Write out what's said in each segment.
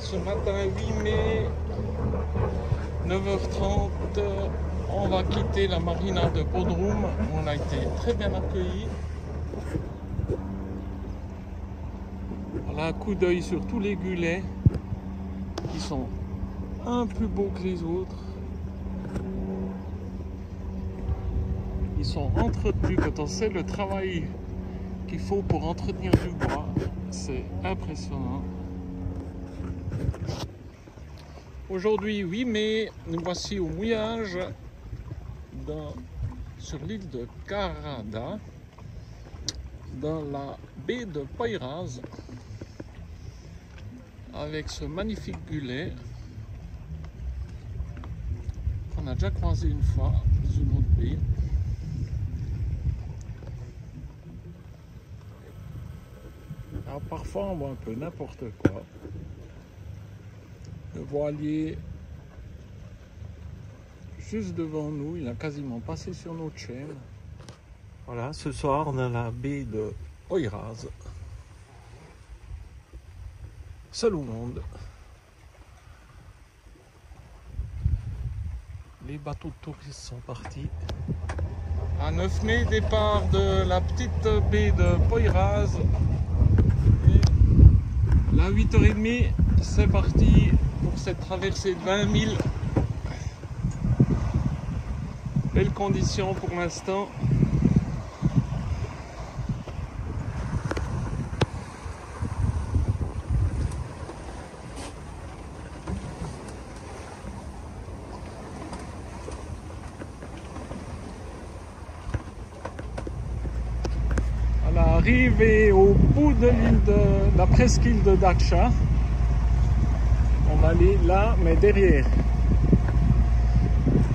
Ce matin 8 mai, 9h30, on va quitter la marina de Bodrum. On a été très bien accueillis. Voilà un coup d'œil sur tous les gulets qui sont un plus beaux que les autres. Ils sont entretenus. Quand on sait le travail qu'il faut pour entretenir du bois, c'est impressionnant. Aujourd'hui 8 mai, nous voici au mouillage sur l'île de Karada, dans la baie de Poiraz, avec ce magnifique gulet qu'on a déjà croisé une fois dans une autre baie. Alors parfois on voit un peu n'importe quoi. Le voilier juste devant nous, il a quasiment passé sur notre chaîne. Voilà, ce soir on a la baie de Poiraz. Seul au monde. Les bateaux de touristes sont partis. À 9 mai, départ de la petite baie de Poiraz. Et à 8h30, c'est parti pour cette traversée de 20 000. Belles conditions pour l'instant. Arrivé au bout de l'île de la presqu'île de Daksha. On va aller là, mais derrière.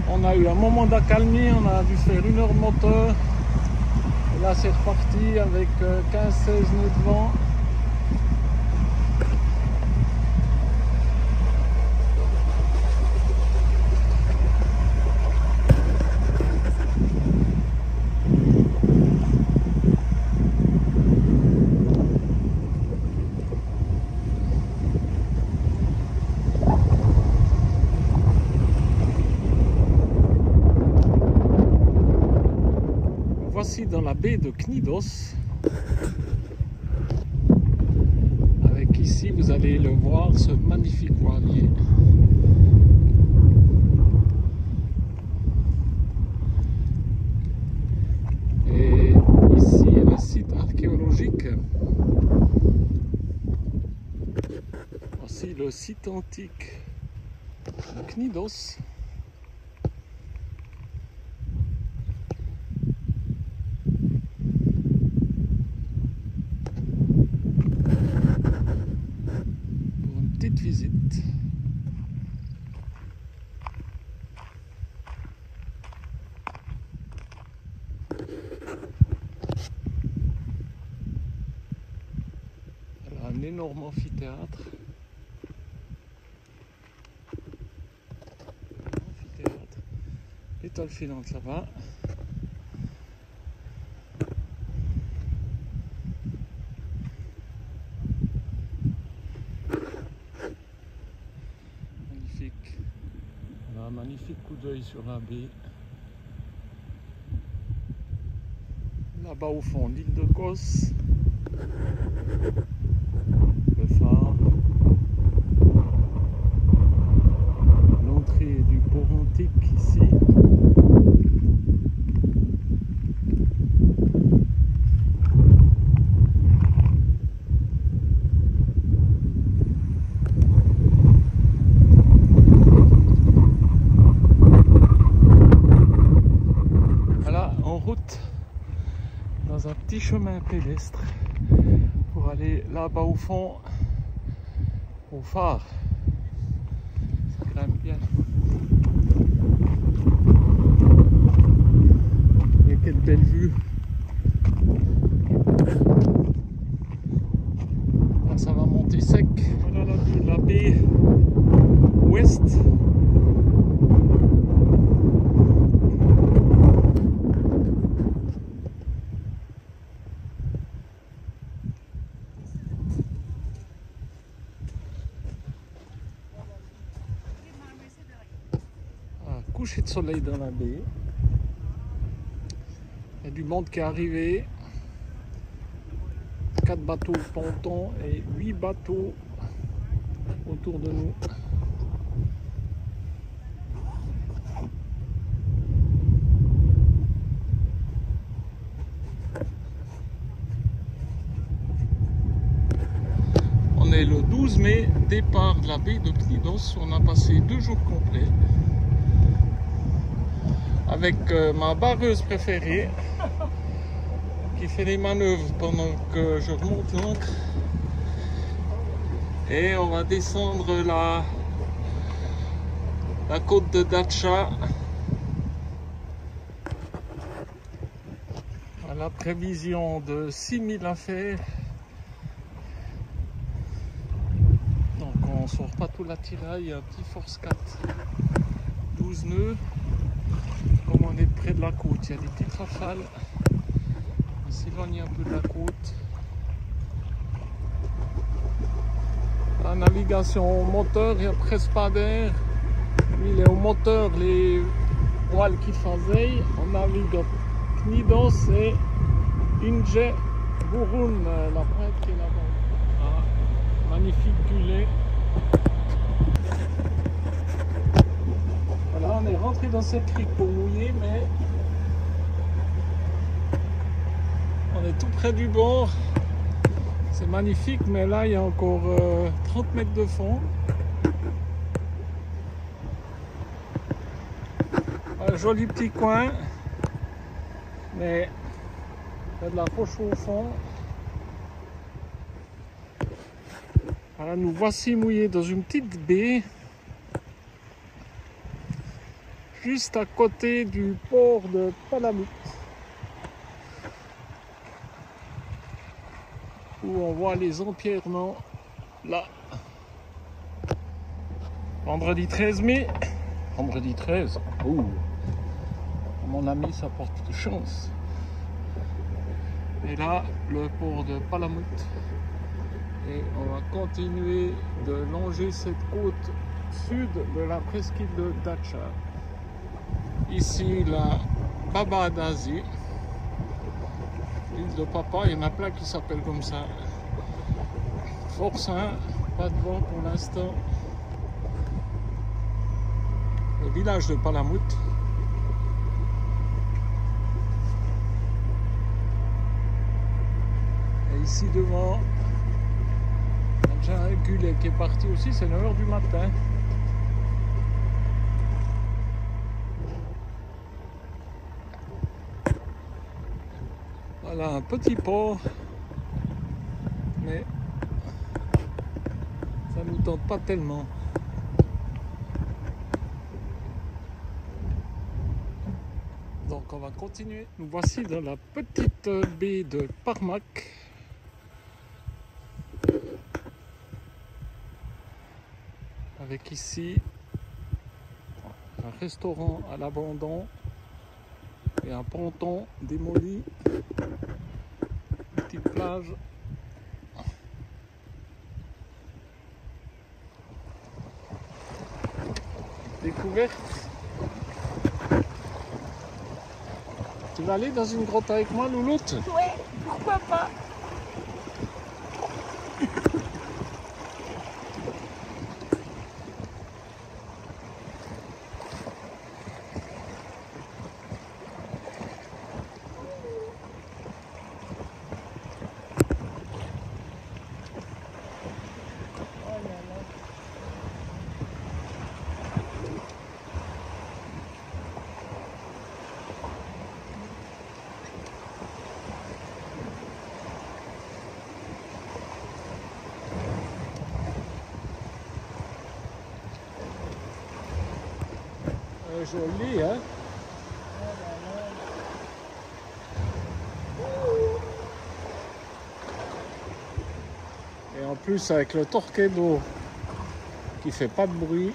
On a eu un moment d'accalmie, on a dû faire 1 heure de moteur. Et là c'est reparti avec 15-16 nœuds de vent. Voici dans la baie de Knidos, avec ici vous allez le voir, ce magnifique voilier. Et ici un site archéologique. Voici le site antique de Knidos. Visite. Un énorme amphithéâtre. L'étoile filante là-bas. Un magnifique coup d'œil sur la baie. Là-bas au fond, l'île de Kos. Le phare. L'entrée du port antique ici. droite dans un petit chemin pédestre pour aller là-bas au fond, au phare. Ça grimpe bien. Et quelle belle vue! Là, ça va monter sec. Voilà la baie ouest. Coucher de soleil dans la baie. Il y a du monde qui est arrivé. 4 bateaux pontons et 8 bateaux autour de nous. On est le 12 mai, départ de la baie de Cnidos. On a passé 2 jours complets avec ma barreuse préférée qui fait les manœuvres pendant que je remonte l'ancre. Et on va descendre la côte de Dacha à la prévision de 6000 à faire. Donc on sort pas tout l'attirail, il y a un petit Force 4 12 nœuds. Comme on est près de la côte, il y a des petites rafales. On s'éloigne un peu de la côte. La navigation au moteur, il n'y a presque pas d'air. Lui, il est au moteur, les voiles qui faseillent. On navigue à Cnidos et Inje Burun, la pointe qui est là-bas. Ah, magnifique dulet. Voilà, on est rentré dans cette crique pour mouiller, mais on est tout près du bord. C'est magnifique, mais là, il y a encore 30 mètres de fond. Un joli petit coin, mais il y a de la roche au fond. Voilà, nous voici mouillés dans une petite baie, juste à côté du port de Palamut, où on voit les empierrements là. Vendredi 13 mai. Vendredi 13. Oh, mon ami, ça porte chance. Et là, le port de Palamut. Et on va continuer de longer cette côte sud de la presqu'île de Dacha. Ici, la Baba d'Asie. L'île de Papa, il y en a plein qui s'appellent comme ça. Force 1, pas de vent pour l'instant. Le village de Palamut. Et ici devant, il y a déjà un gulet qui est parti aussi, c'est 9 h du matin. Voilà un petit port, mais ça ne nous tente pas tellement. Donc on va continuer. Nous voici dans la petite baie de Parmac. Avec ici un restaurant à l'abandon et un ponton démoli. Petite plage. Découverte. Tu vas aller dans une grotte avec moi, Louloute? Ouais, pourquoi pas? Joli, hein? Et en plus avec le Torquedo qui fait pas de bruit.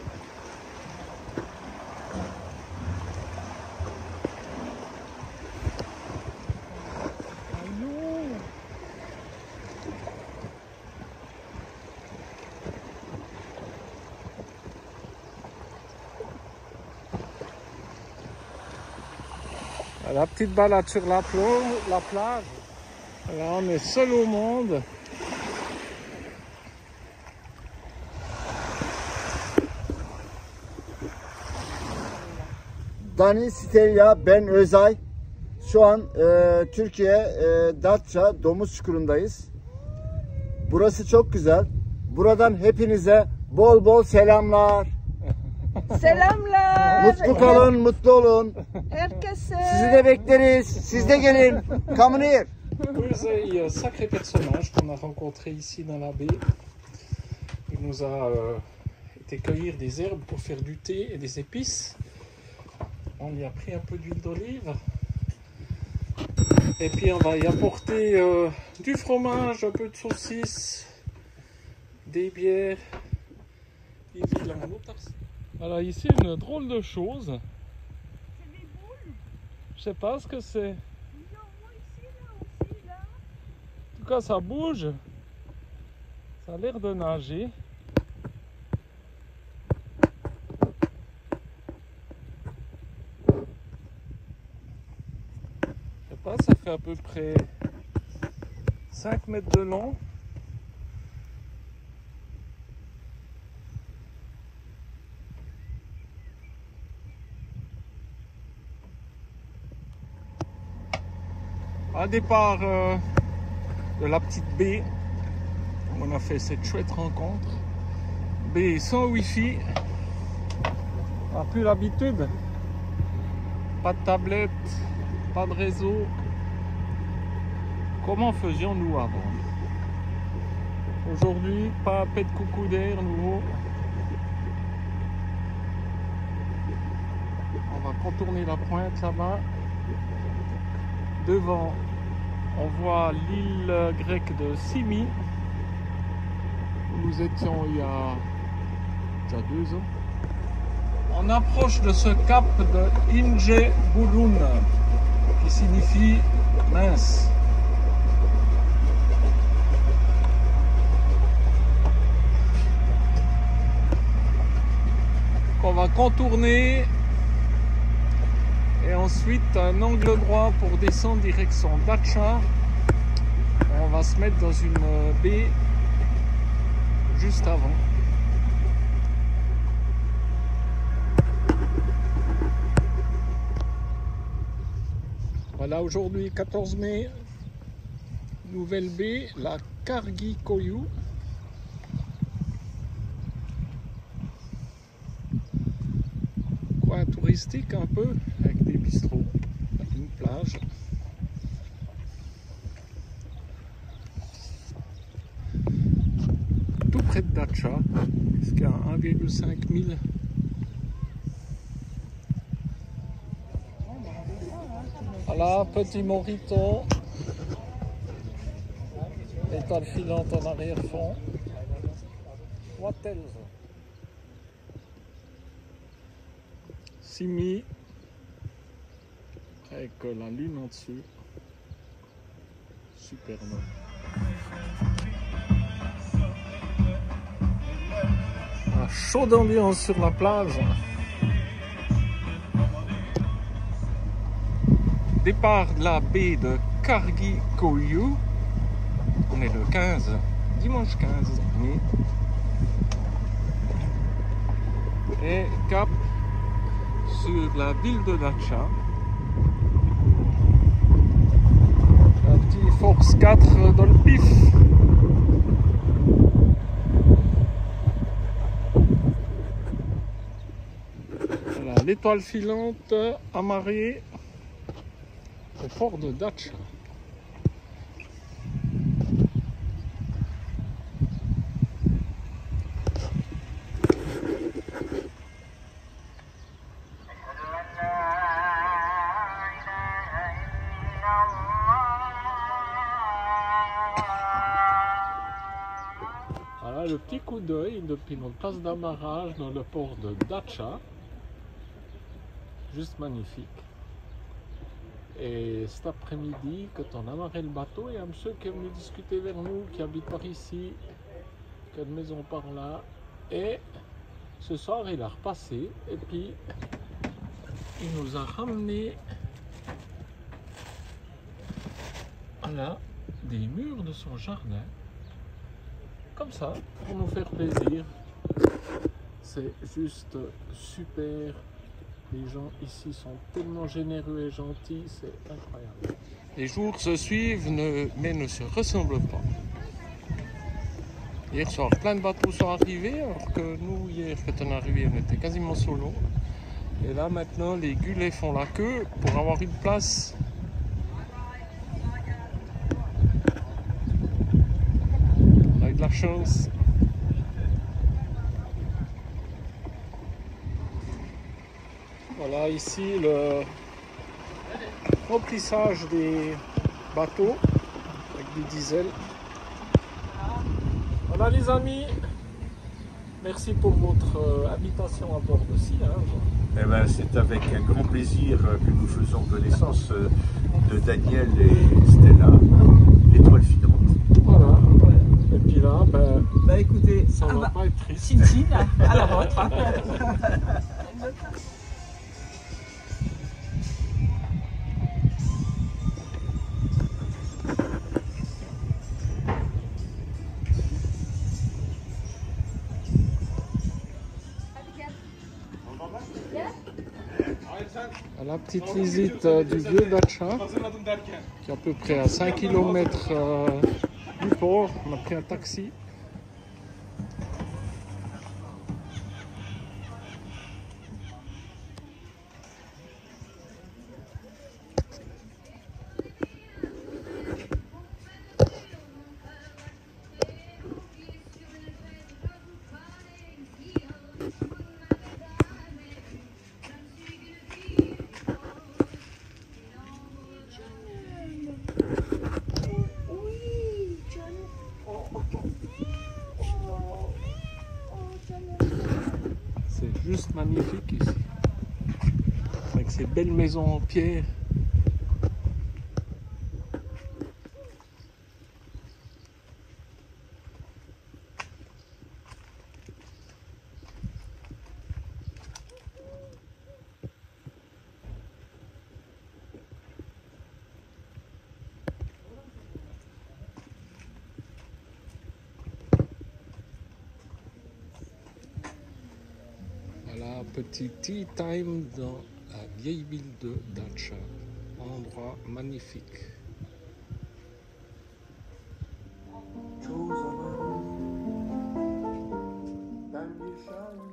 La petite balade sur la plage. Là, on est seul au monde. Dani Stelya, ben Özay. Şu an Türkiye Datça Domuz Çukuru'ndayız. Burası çok güzel. Buradan hepinize bol bol selamlar. Selamlar. Mutlu kalın, mutlu olun. Herkese. Sizi de bekleriz. Siz de gelin. Come here. Oui, sacré personnage qu'on a rencontré ici dans la baie. Il nous a été cueillir des herbes pour faire du thé et des épices. On y a pris un peu d'huile d'olive. Et puis on va y apporter du fromage, un peu de saucisses, des bières. Voilà, ici une drôle de chose. C'est des boules. Je sais pas ce que c'est. Ils en ont ici, là aussi, là. En tout cas, ça bouge. Ça a l'air de nager. Je sais pas, ça fait à peu près 5 mètres de long. À départ de la petite baie, on a fait cette chouette rencontre. Baie sans wifi, on n'a plus l'habitude. Pas de tablette, pas de réseau. Comment faisions-nous avant? Aujourd'hui, pas un pet de coucou d'air nouveau. On va contourner la pointe là-bas. Devant, on voit l'île grecque de Simi, où nous étions il y a déjà 2 ans. On approche de ce cap de Ince Bulun, qui signifie mince. On va contourner et ensuite un angle droit pour descendre direction Datça. Et on va se mettre dans une baie juste avant. Voilà, aujourd'hui 14 mai, nouvelle baie, la Kargikoyu. Coin touristique un peu, avec des bistrots, une plage. Tout près de Datça, jusqu'à 1,5 000. Voilà, petit morito. Étoile filante en arrière-fond. What else? Simi avec la lune en dessus. Superbe. Un chaud d'ambiance sur la plage. Départ de la baie de Kargikoyu. On est le 15, dimanche 15 mai. Et cap sur la ville de Datça. Un petit Force 4 dans le pif. Voilà, l'étoile filante amarrée au port de Datça. petit coup d'œil depuis notre place d'amarrage dans le port de Dacha. Juste magnifique. Et cet après-midi, quand on amarrait le bateau, il y a un monsieur qui est venu discuter vers nous, qui habite par ici, qui a une maison par là. Et ce soir, il a repassé et puis il nous a ramené là des murs de son jardin, comme ça, pour nous faire plaisir. C'est juste super. Les gens ici sont tellement généreux et gentils, c'est incroyable. Les jours se suivent, mais ne se ressemblent pas. Hier soir, plein de bateaux sont arrivés, alors que nous, hier, quand on est arrivé, on était quasiment solo. Et là, maintenant, les gulets font la queue pour avoir une place. On a eu de la chance. Voilà, ici, le remplissage des bateaux avec du diesel. Voilà les amis, merci pour votre habitation à bord de Sea. Eh ben, c'est avec un grand plaisir que nous faisons connaissance de Daniel et Stella, l'étoile filante. Voilà, et puis là, Bah écoutez, ça va pas être triste. Chin Chin, à la vôtre. À la petite visite du vieux Dacha, qui est à peu près à 5 km du port. On a pris un taxi. C'est juste magnifique ici, avec ces belles maisons en pierre. Voilà, petit tea time dans la vieille ville de Dacha. Endroit magnifique. Çoğu zaman ben bir şair